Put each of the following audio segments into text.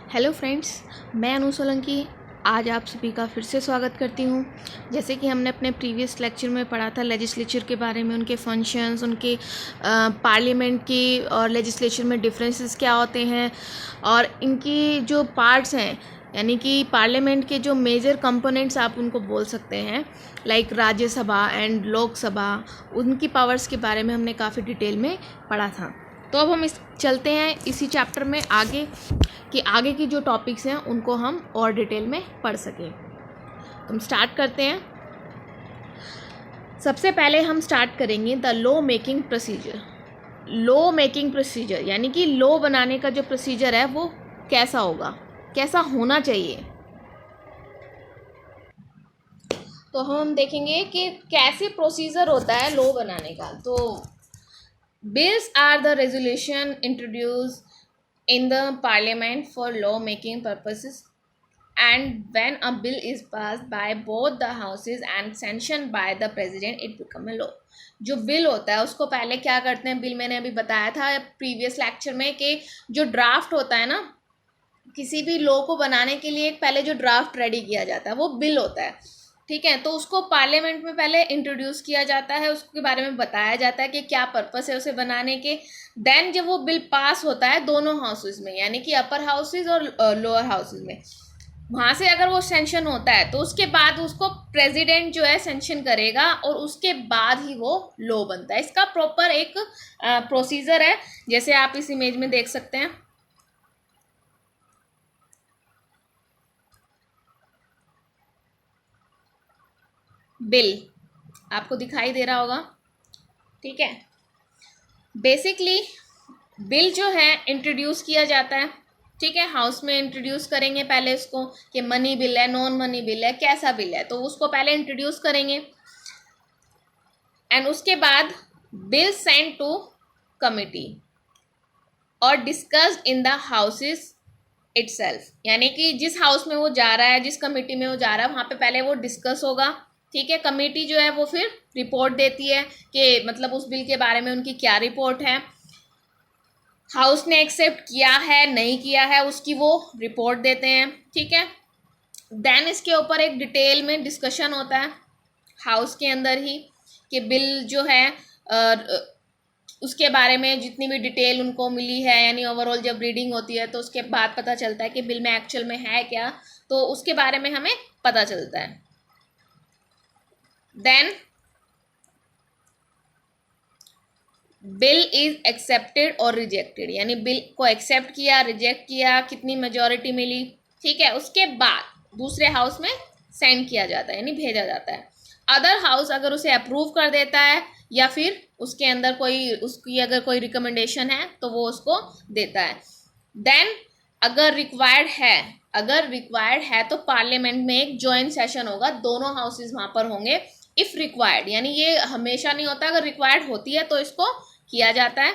Hello friends, मैं अनु सोलंकी आज आप सभी का फिर से स्वागत करती हूँ। जैसे कि हमने अपने प्रीवियस लेक्चर में पढ़ा था लेजिस्लेचर के बारे में, उनके फंक्शंस, उनके पार्लियामेंट की और लेजिस्लेचर में डिफरेंसेस क्या होते हैं और इनकी जो पार्ट्स हैं, यानी कि पार्लियामेंट के जो मेजर कंपोनेंट्स आप उनको बोल सकते हैं, लाइक राज्यसभा एंड लोकसभा, उनकी पावर्स के बारे में हमने काफ़ी डिटेल में पढ़ा था। तो अब हम चलते हैं इसी चैप्टर में आगे कि आगे की जो टॉपिक्स हैं उनको हम और डिटेल में पढ़ सकें। तो हम स्टार्ट करते हैं। सबसे पहले हम स्टार्ट करेंगे the law making procedure. Law making procedure यानी कि लॉ बनाने का जो प्रोसीजर है वो कैसा होगा, कैसा होना चाहिए। तो हम देखेंगे कि कैसे प्रोसीजर होता है लॉ बनाने का। तो bills are the resolution introduce in the parliament for law making purposes, and when a bill is passed by both the houses and sanctioned by the president it become a law। जो bill होता है उसको पहले क्या करते हैं, bill मैंने अभी बताया था प्रीवियस लेक्चर में कि जो ड्राफ्ट होता है ना, किसी भी लॉ को बनाने के लिए एक पहले जो ड्राफ्ट रेडी किया जाता है वो बिल होता है, ठीक है। तो उसको पार्लियामेंट में पहले इंट्रोड्यूस किया जाता है, उसके बारे में बताया जाता है कि क्या पर्पस है उसे बनाने के। देन जब वो बिल पास होता है दोनों हाउसेज में, यानी कि अपर हाउसेज और लोअर हाउसेज में, वहाँ से अगर वो सेंशन होता है तो उसके बाद उसको प्रेसिडेंट जो है सेंशन करेगा और उसके बाद ही वो लॉ बनता है। इसका प्रॉपर एक प्रोसीजर है, जैसे आप इस इमेज में देख सकते हैं। बिल आपको दिखाई दे रहा होगा, ठीक है। बेसिकली बिल जो है इंट्रोड्यूस किया जाता है, ठीक है। हाउस में इंट्रोड्यूस करेंगे पहले उसको कि मनी बिल है, नॉन मनी बिल है, कैसा बिल है, तो उसको पहले इंट्रोड्यूस करेंगे। एंड उसके बाद बिल सेंड टू कमिटी और discussed in the houses itself, यानी कि जिस हाउस में वो जा रहा है, जिस कमिटी में वो जा रहा है, वहाँ पे पहले वो डिस्कस होगा, ठीक है। कमेटी जो है वो फिर रिपोर्ट देती है कि मतलब उस बिल के बारे में उनकी क्या रिपोर्ट है, हाउस ने एक्सेप्ट किया है नहीं किया है, उसकी वो रिपोर्ट देते हैं, ठीक है। देन इसके ऊपर एक डिटेल में डिस्कशन होता है हाउस के अंदर ही कि बिल जो है उसके बारे में जितनी भी डिटेल उनको मिली है, यानी ओवरऑल जब रीडिंग होती है तो उसके बाद पता चलता है कि बिल में एक्चुअल में है क्या, तो उसके बारे में हमें पता चलता है। देन बिल इज एक्सेप्टेड और रिजेक्टेड, यानी बिल को एक्सेप्ट किया, रिजेक्ट किया, कितनी मेजॉरिटी मिली, ठीक है। उसके बाद दूसरे हाउस में सेंड किया जाता है, यानी भेजा जाता है। अदर हाउस अगर उसे अप्रूव कर देता है या फिर उसके अंदर कोई उसकी अगर कोई रिकमेंडेशन है तो वो उसको देता है। देन अगर रिक्वायर्ड है तो पार्लियामेंट में एक जॉइंट सेशन होगा, दोनों हाउसेज वहाँ पर होंगे इफ रिक्वायर्ड, यानी ये हमेशा नहीं होता, अगर रिक्वायर्ड होती है तो इसको किया जाता है।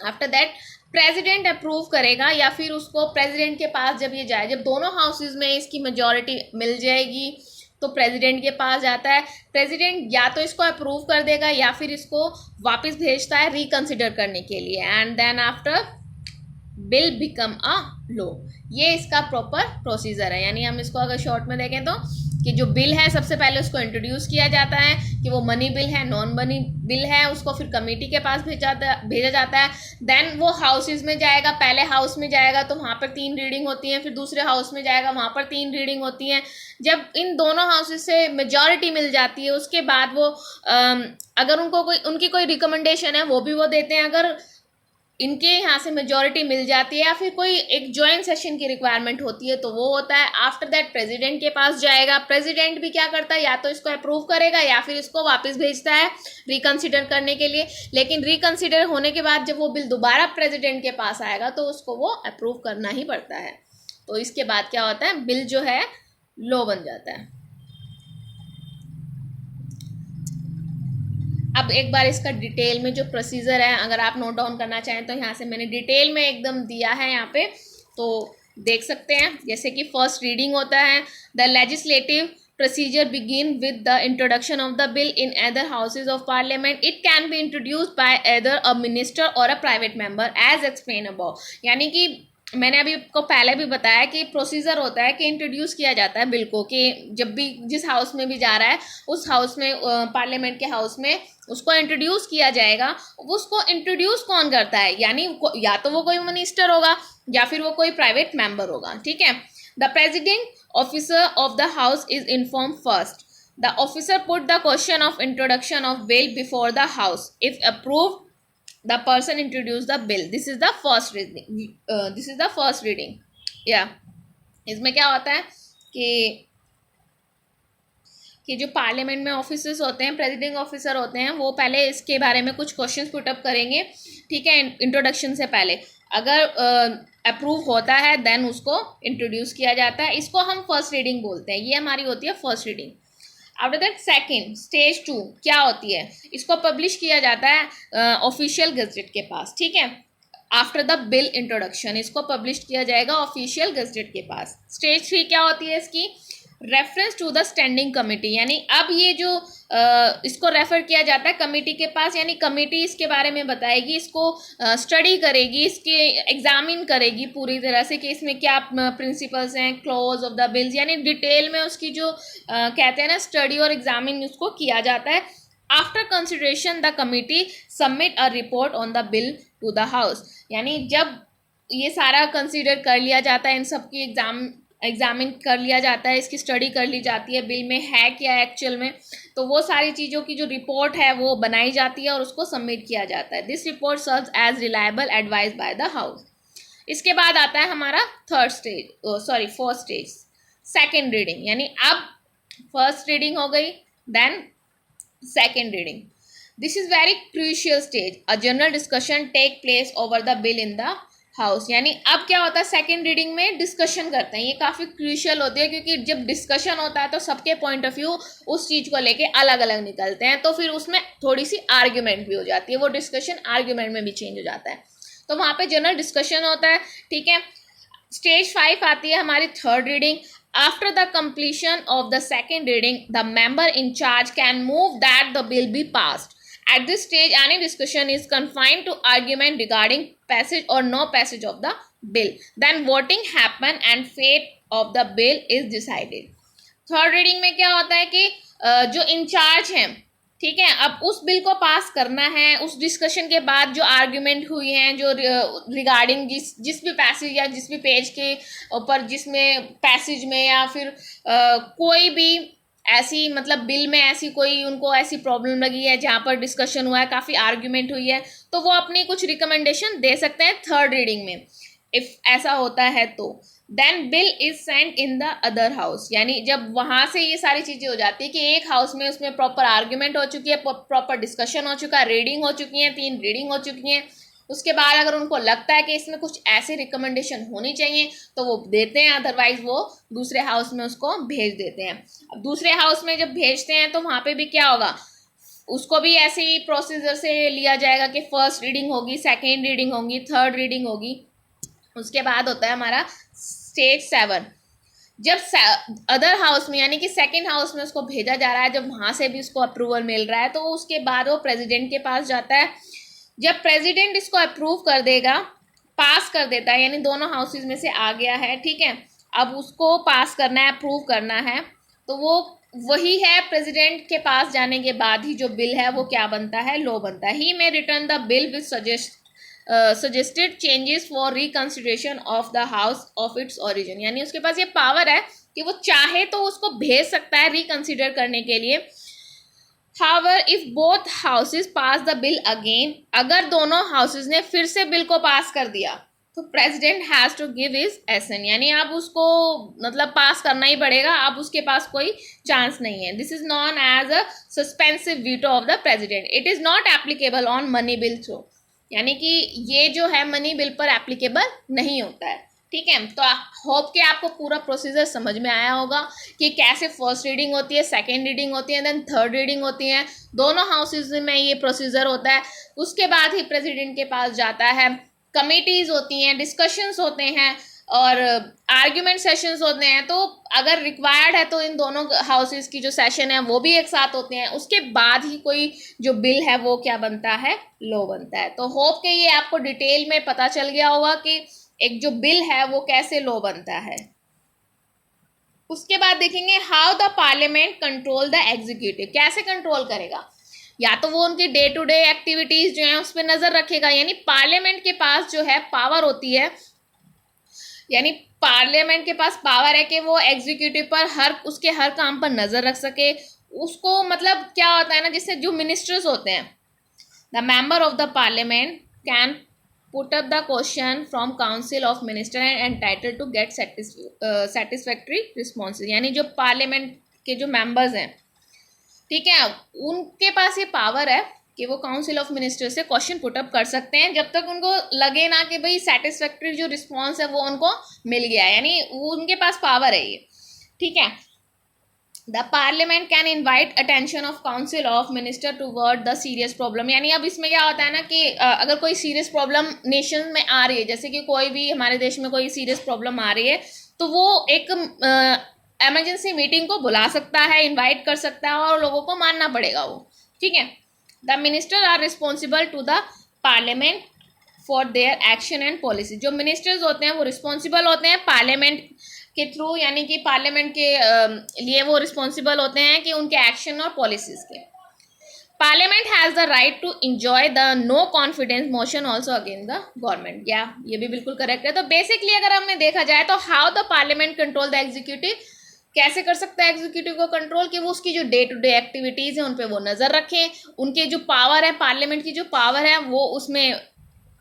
आफ्टर दैट प्रेसिडेंट अप्रूव करेगा या फिर उसको प्रेसिडेंट के पास जब ये जाए, जब दोनों हाउसेज में इसकी मेजॉरिटी मिल जाएगी तो प्रेसिडेंट के पास जाता है। प्रेसिडेंट या तो इसको अप्रूव कर देगा या फिर इसको वापस भेजता है रिकंसिडर करने के लिए। And then after bill become a law. ये इसका प्रॉपर प्रोसीजर है, यानी हम इसको अगर शॉर्ट में देखें तो कि जो बिल है सबसे पहले उसको इंट्रोड्यूस किया जाता है कि वो मनी बिल है, नॉन मनी बिल है, उसको फिर कमेटी के पास भेजा जाता है। देन वो हाउसेज में जाएगा, पहले हाउस में जाएगा तो वहाँ पर 3 रीडिंग होती हैं, फिर दूसरे हाउस में जाएगा वहाँ पर 3 रीडिंग होती हैं। जब इन दोनों हाउसेज से मेजॉरिटी मिल जाती है उसके बाद वो अगर उनकी कोई रिकमेंडेशन है वो भी वो देते हैं, अगर इनके यहाँ से मेजॉरिटी मिल जाती है या फिर कोई एक जॉइंट सेशन की रिक्वायरमेंट होती है तो वो होता है। आफ्टर दैट प्रेसिडेंट के पास जाएगा, प्रेसिडेंट भी क्या करता है, या तो इसको अप्रूव करेगा या फिर इसको वापस भेजता है रिकंसिडर करने के लिए। लेकिन रिकंसिडर होने के बाद जब वो बिल दोबारा प्रेसिडेंट के पास आएगा तो उसको वो अप्रूव करना ही पड़ता है। तो इसके बाद क्या होता है, बिल जो है लॉ बन जाता है। अब एक बार इसका डिटेल में जो प्रोसीजर है अगर आप नोट डाउन करना चाहें तो यहाँ से मैंने डिटेल में एकदम दिया है यहाँ पे, तो देख सकते हैं। जैसे कि फर्स्ट रीडिंग होता है, the legislative procedure begin with the introduction of the bill in either houses of parliament. It can be introduced by either a minister or a private member as explained above। यानी कि मैंने अभी आपको पहले भी बताया कि प्रोसीजर होता है कि इंट्रोड्यूस किया जाता है बिल को, कि जब भी जिस हाउस में भी जा रहा है उस हाउस में, पार्लियामेंट के हाउस में उसको इंट्रोड्यूस किया जाएगा। उसको इंट्रोड्यूस कौन करता है, यानी या तो वो कोई मिनिस्टर होगा या फिर वो कोई प्राइवेट मेंबर होगा, ठीक है। The presiding officer of the house is inform first. The officer put the question of introduction of bill before the house. If approved, the person introduced the bill. This is the first reading. This is the first reading. Yeah. इसमें क्या होता है कि जो parliament में officers होते हैं, presiding officer होते हैं, वो पहले इसके बारे में कुछ क्वेश्चंस पुटअप करेंगे, ठीक है, इंट्रोडक्शन से पहले। अगर अप्रूव होता है देन उसको इंट्रोड्यूस किया जाता है। इसको हम फर्स्ट रीडिंग बोलते हैं। ये हमारी होती है first reading. After that second, stage 2 क्या होती है, इसको पब्लिश किया जाता है ऑफिशियल गजटेड के पास, ठीक है। आफ्टर द बिल इंट्रोडक्शन इसको पब्लिश किया जाएगा ऑफिशियल गजटेड के पास। स्टेज 3 क्या होती है इसकी, reference to the standing committee, यानी अब ये जो इसको रेफर किया जाता है कमेटी के पास, यानी कमेटी इसके बारे में बताएगी, इसको स्टडी करेगी, इसके एग्जामिन करेगी पूरी तरह से कि इसमें क्या प्रिंसिपल्स हैं, क्लॉज ऑफ द बिल्स, यानी डिटेल में उसकी जो कहते हैं ना स्टडी और एग्जामिन उसको किया जाता है। After consideration the committee submit a report on the bill to the house, यानी जब ये सारा कंसिडर कर लिया जाता है, इन सब की एग्जामिन कर लिया जाता है, इसकी स्टडी कर ली जाती है, बिल में है क्या एक्चुअल में, तो वो सारी चीज़ों की जो रिपोर्ट है वो बनाई जाती है और उसको सबमिट किया जाता है। This report serves as reliable advice by the house. इसके बाद आता है हमारा फोर्थ स्टेज, सेकेंड रीडिंग, यानी अब फर्स्ट रीडिंग हो गई, then second reading. This is very crucial stage. A general discussion take place over the bill in the house, यानी अब क्या होता है सेकेंड रीडिंग में डिस्कशन करते हैं। ये काफ़ी क्रूशियल होती है क्योंकि जब डिस्कशन होता है तो सबके पॉइंट ऑफ व्यू उस चीज़ को लेके अलग अलग निकलते हैं, तो फिर उसमें थोड़ी सी आर्ग्यूमेंट भी हो जाती है, वो डिस्कशन आर्ग्यूमेंट में भी चेंज हो जाता है, तो वहाँ पे जनरल डिस्कशन होता है, ठीक है। स्टेज 5 आती है हमारी third reading. After the completion of the second reading the member in charge can move that the bill be passed. At this stage, any discussion is confined to argument regarding passage or no passage of the bill. Then voting happen and fate of the bill is decided. Third reading में क्या होता है कि जो in charge हैं, ठीक है, अब उस बिल को पास करना है। उस डिस्कशन के बाद जो आर्ग्यूमेंट हुई हैं, जो रिगार्डिंग जिस भी पैसेज या जिस भी पेज के ऊपर, जिसमें पैसेज में या फिर कोई भी ऐसी मतलब बिल में ऐसी कोई उनको ऐसी प्रॉब्लम लगी है जहाँ पर डिस्कशन हुआ है, काफ़ी आर्ग्यूमेंट हुई है, तो वो अपनी कुछ रिकमेंडेशन दे सकते हैं थर्ड रीडिंग में। इफ़ ऐसा होता है तो then bill is sent in the other house, यानी जब वहाँ से ये सारी चीज़ें हो जाती है कि एक हाउस में उसमें प्रॉपर आर्ग्यूमेंट हो चुकी है, प्रॉपर डिस्कशन हो चुका है, रीडिंग हो चुकी है, 3 रीडिंग हो चुकी हैं, उसके बाद अगर उनको लगता है कि इसमें कुछ ऐसे रिकमेंडेशन होनी चाहिए तो वो देते हैं, अदरवाइज वो दूसरे हाउस में उसको भेज देते हैं। अब दूसरे हाउस में जब भेजते हैं तो वहाँ पे भी क्या होगा, उसको भी ऐसे ही प्रोसीजर से लिया जाएगा कि फर्स्ट रीडिंग होगी, सेकेंड रीडिंग होगी, थर्ड रीडिंग होगी। उसके बाद होता है हमारा स्टेज 7। जब अदर हाउस में यानी कि सेकेंड हाउस में उसको भेजा जा रहा है, जब वहाँ से भी उसको अप्रूवल मिल रहा है तो उसके बाद वो प्रेसिडेंट के पास जाता है। जब प्रेसिडेंट इसको अप्रूव कर देगा, पास कर देता है, यानी दोनों हाउसेज में से आ गया है, ठीक है, अब उसको पास करना है, अप्रूव करना है, तो वो वही है प्रेसिडेंट के पास जाने के बाद ही जो बिल है वो क्या बनता है, लॉ बनता है। He may return the bill with suggested changes for reconsideration of the house of its origin, यानी उसके पास ये पावर है कि वो चाहे तो उसको भेज सकता है रिकंसिडर करने के लिए। However, if both houses pass the bill again, अगर दोनों हाउसेज ने फिर से बिल को पास कर दिया तो president has to give his assent, यानी अब उसको मतलब पास करना ही पड़ेगा, अब उसके पास कोई चांस नहीं है। This is known as a suspensive veto of the president. It is not applicable on money bill through, यानी कि ये जो है मनी बिल पर एप्लीकेबल नहीं होता है, ठीक है। तो होप कि आपको पूरा प्रोसीजर समझ में आया होगा कि कैसे फर्स्ट रीडिंग होती है, सेकेंड रीडिंग होती है, देन थर्ड रीडिंग होती है, दोनों हाउसेज में ये प्रोसीजर होता है। उसके बाद ही प्रेसिडेंट के पास जाता है, कमिटीज़ होती हैं, डिस्कशंस होते हैं और आर्ग्यूमेंट सेशंस होते हैं। तो अगर रिक्वायर्ड है तो इन दोनों हाउसेज की जो सेशन है वो भी एक साथ होते हैं। उसके बाद ही कोई जो बिल है वो क्या बनता है, लॉ बनता है। तो होप कि ये आपको डिटेल में पता चल गया होगा कि एक जो बिल है वो कैसे लॉ बनता है। उसके बाद देखेंगे how the parliament control the executive, कैसे कंट्रोल करेगा। या तो वो उनकी डे टू डे एक्टिविटीज जो है उस पर नजर रखेगा, यानी पार्लियामेंट के पास जो है पावर होती है, यानी पार्लियामेंट के पास पावर है कि वो एग्जीक्यूटिव पर उसके हर काम पर नजर रख सके। उसको मतलब क्या होता है ना, जिससे जो मिनिस्टर्स होते हैं, the member of the parliament can put up the question from council of minister and entitled to get satisfactory response, यानी जो पार्लियामेंट के जो मेंबर्स हैं, ठीक है, उनके पास ये पावर है कि वो काउंसिल ऑफ मिनिस्टर से क्वेश्चन पुटअप कर सकते हैं जब तक उनको लगे ना कि भाई सेटिस्फैक्ट्री जो रिस्पॉन्स है वो उनको मिल गया, यानी वो उनके पास पावर है ये, ठीक है। The parliament can invite attention of council of minister toward the serious problem, यानी अब इसमें क्या होता है ना कि अगर कोई सीरियस प्रॉब्लम नेशन में आ रही है, जैसे कि कोई भी हमारे देश में कोई सीरियस प्रॉब्लम आ रही है, तो वो एक इमरजेंसी मीटिंग को बुला सकता है, इन्वाइट कर सकता है और लोगों को मानना पड़ेगा वो, ठीक है। The minister are responsible to the parliament for their action and policy, जो मिनिस्टर्स होते हैं वो रिस्पॉन्सिबल होते हैं पार्लियामेंट के थ्रू, यानी कि पार्लियामेंट के लिए वो रिस्पॉन्सिबल होते हैं कि उनके एक्शन और पॉलिसीज के। Parliament has the right to enjoy the no confidence motion also against the government, या ये भी बिल्कुल करेक्ट है। तो बेसिकली अगर हमें देखा जाए तो how the parliament control the executive, कैसे कर सकता है एग्जीक्यूटिव को कंट्रोल, कि वो उसकी जो डे टू डे एक्टिविटीज़ हैं उन पे वो नज़र रखें, उनके जो पावर है, पार्लियामेंट की जो पावर है वो उसमें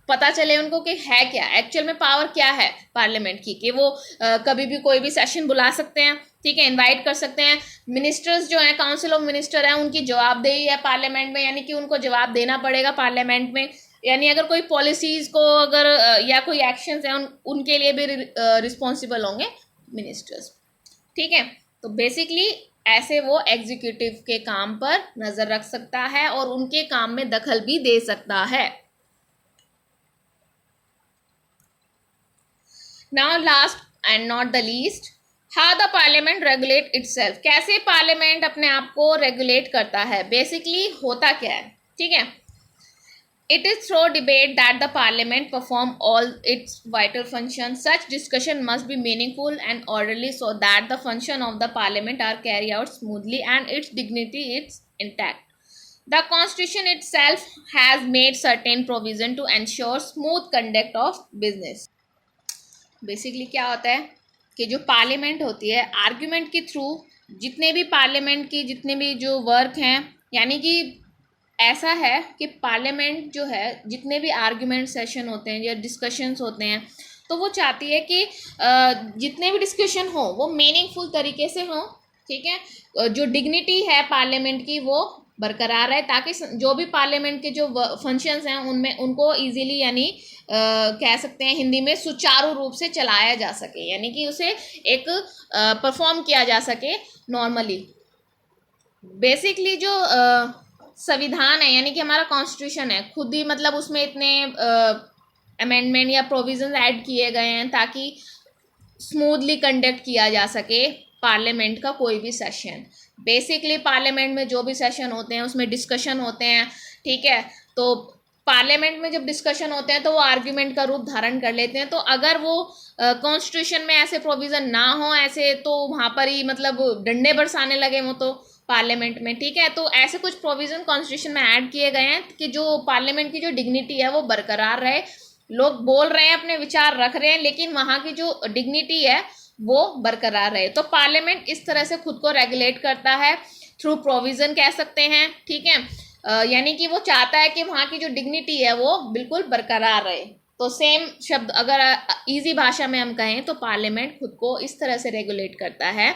पता चले उनको कि है क्या, एक्चुअल में पावर क्या है पार्लियामेंट की, कि वो कभी भी कोई भी सेशन बुला सकते हैं, ठीक है, इनवाइट कर सकते हैं। मिनिस्टर्स जो हैं, काउंसिल ऑफ मिनिस्टर हैं, उनकी जवाबदेही है पार्लियामेंट में, यानी कि उनको जवाब देना पड़ेगा पार्लियामेंट में, यानी अगर कोई पॉलिसीज़ को अगर या कोई एक्शंस हैं उनके लिए भी रिस्पॉन्सिबल होंगे मिनिस्टर्स, ठीक है। तो बेसिकली ऐसे वो एग्जीक्यूटिव के काम पर नज़र रख सकता है और उनके काम में दखल भी दे सकता है। Now last and not the least, how the parliament regulate itself, कैसे पार्लियामेंट अपने आप को रेगुलेट करता है। बेसिकली होता क्या है, ठीक है, it is through debate that the parliament perform all its vital functions. Such discussion must be meaningful and orderly so that the function of the parliament are carried out smoothly and its dignity is intact. The constitution itself has made certain provision to ensure smooth conduct of business. Basically क्या होता है कि जो parliament होती है, argument के through जितने भी पार्लियामेंट की जितने भी जो वर्क हैं, यानी कि ऐसा है कि पार्लियामेंट जो है जितने भी आर्ग्यूमेंट सेशन होते हैं या डिस्कशंस होते हैं, तो वो चाहती है कि जितने भी डिस्कशन हो वो मीनिंगफुल तरीके से हो, ठीक है, जो डिग्निटी है पार्लियामेंट की वो बरकरार रहे, ताकि जो भी पार्लियामेंट के जो फंक्शंस हैं उनमें उनको इजीली, यानी कह सकते हैं हिंदी में सुचारू रूप से चलाया जा सके, यानी कि उसे एक परफॉर्म किया जा सके नॉर्मली। बेसिकली जो संविधान है, यानी कि हमारा कॉन्स्टिट्यूशन है, खुद ही मतलब उसमें इतने अमेंडमेंट या प्रोविजंस ऐड किए गए हैं ताकि स्मूथली कंडक्ट किया जा सके पार्लियामेंट का कोई भी सेशन। बेसिकली पार्लियामेंट में जो भी सेशन होते हैं उसमें डिस्कशन होते हैं, ठीक है, तो पार्लियामेंट में जब डिस्कशन होते हैं तो वो आर्ग्यूमेंट का रूप धारण कर लेते हैं। तो अगर वो कॉन्स्टिट्यूशन में ऐसे प्रोविज़न ना हो ऐसे, तो वहाँ पर ही मतलब डंडे बरसाने लगे वो तो पार्लियामेंट में, ठीक है। तो ऐसे कुछ प्रोविज़न कॉन्स्टिट्यूशन में ऐड किए गए हैं कि जो पार्लियामेंट की जो डिग्निटी है वो बरकरार रहे। लोग बोल रहे हैं, अपने विचार रख रहे हैं, लेकिन वहाँ की जो डिग्निटी है वो बरकरार रहे। तो पार्लियामेंट इस तरह से खुद को रेगुलेट करता है थ्रू प्रोविज़न, कह सकते हैं, ठीक है, यानी कि वो चाहता है कि वहाँ की जो डिग्निटी है वो बिल्कुल बरकरार रहे। तो सेम शब्द अगर इजी भाषा में हम कहें तो पार्लियामेंट खुद को इस तरह से रेगुलेट करता है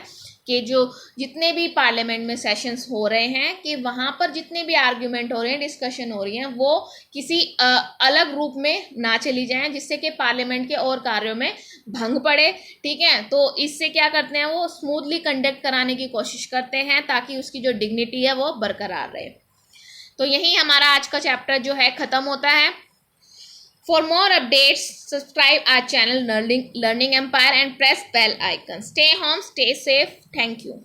कि जो जितने भी पार्लियामेंट में सेशंस हो रहे हैं कि वहाँ पर जितने भी आर्ग्यूमेंट हो रहे हैं, डिस्कशन हो रही हैं, वो किसी अलग रूप में ना चली जाएं जिससे कि पार्लियामेंट के और कार्यों में भंग पड़े, ठीक है। तो इससे क्या करते हैं, वो स्मूथली कंडक्ट कराने की कोशिश करते हैं ताकि उसकी जो डिग्निटी है वो बरकरार रहे। तो यही हमारा आज का चैप्टर जो है ख़त्म होता है। For more updates, subscribe our channel Learning Empire and press bell icon. Stay home, stay safe. Thank you.